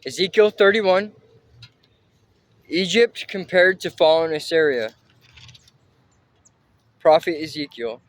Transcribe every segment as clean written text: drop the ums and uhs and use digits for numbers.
Ezekiel 31, Egypt compared to fallen Assyria. Prophet Ezekiel.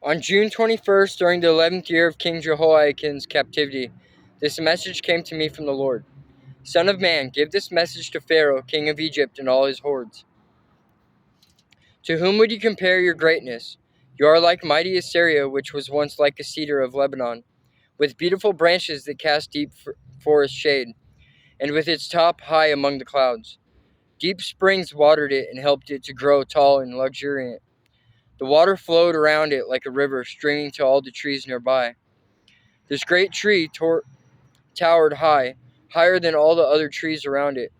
On June 21st, during the 11th year of King Jehoiakim's captivity, this message came to me from the Lord. Son of man, give this message to Pharaoh, king of Egypt, and all his hordes. To whom would you compare your greatness? You are like mighty Assyria, which was once like a cedar of Lebanon, with beautiful branches that cast deep forest shade, and with its top high among the clouds. Deep springs watered it and helped it to grow tall and luxuriant. The water flowed around it like a river, streaming to all the trees nearby. This great tree towered high, higher than all the other trees around it.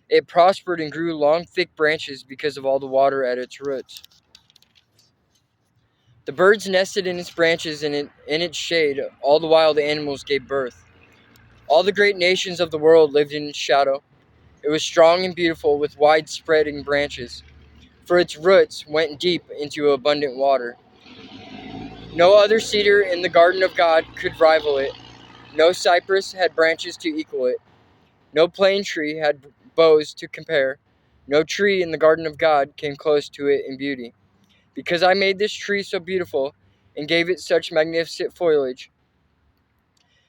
It prospered and grew long, thick branches because of all the water at its roots. The birds nested in its branches and in its shade, all the wild animals gave birth. All the great nations of the world lived in its shadow. It was strong and beautiful, with wide spreading branches, for its roots went deep into abundant water. No other cedar in the garden of God could rival it. No cypress had branches to equal it. No plane tree had boughs to compare. No tree in the garden of God came close to it in beauty. Because I made this tree so beautiful and gave it such magnificent foliage,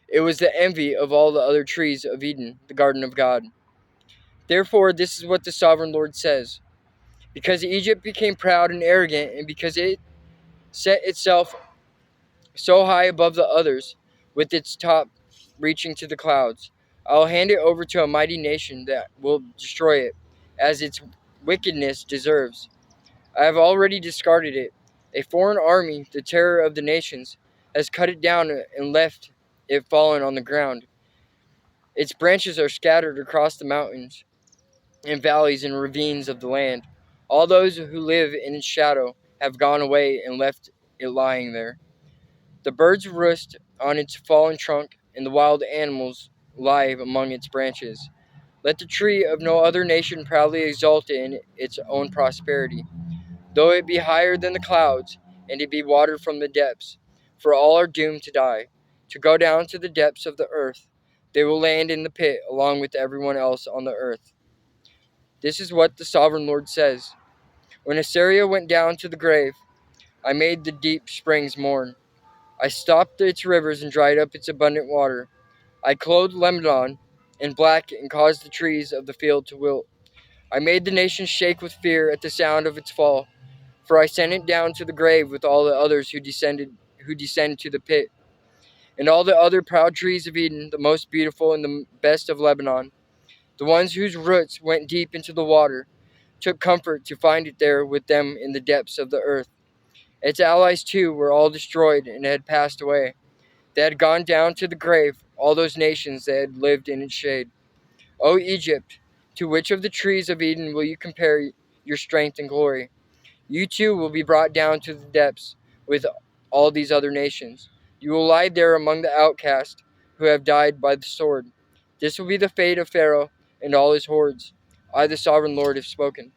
it was the envy of all the other trees of Eden, the garden of God. Therefore, this is what the sovereign Lord says. Because Egypt became proud and arrogant, and because it set itself so high above the others, with its top reaching to the clouds, I'll hand it over to a mighty nation that will destroy it, as its wickedness deserves. I have already discarded it. A foreign army, the terror of the nations, has cut it down and left it fallen on the ground. Its branches are scattered across the mountains and valleys and ravines of the land. All those who live in its shadow have gone away and left it lying there. The birds roost on its fallen trunk, and the wild animals lie among its branches. Let the tree of no other nation proudly exult in its own prosperity, though it be higher than the clouds, and it be watered from the depths. For all are doomed to die, to go down to the depths of the earth. They will land in the pit along with everyone else on the earth. This is what the sovereign Lord says. When Assyria went down to the grave, I made the deep springs mourn. I stopped its rivers and dried up its abundant water. I clothed Lebanon in black and caused the trees of the field to wilt. I made the nation shake with fear at the sound of its fall, for I sent it down to the grave with all the others who descend to the pit. And all the other proud trees of Eden, the most beautiful and the best of Lebanon, the ones whose roots went deep into the water, took comfort to find it there with them in the depths of the earth. Its allies too were all destroyed and had passed away. They had gone down to the grave, all those nations that had lived in its shade. O Egypt, to which of the trees of Eden will you compare your strength and glory? You too will be brought down to the depths with all these other nations. You will lie there among the outcasts who have died by the sword. This will be the fate of Pharaoh and all his hordes. I, the sovereign Lord, have spoken.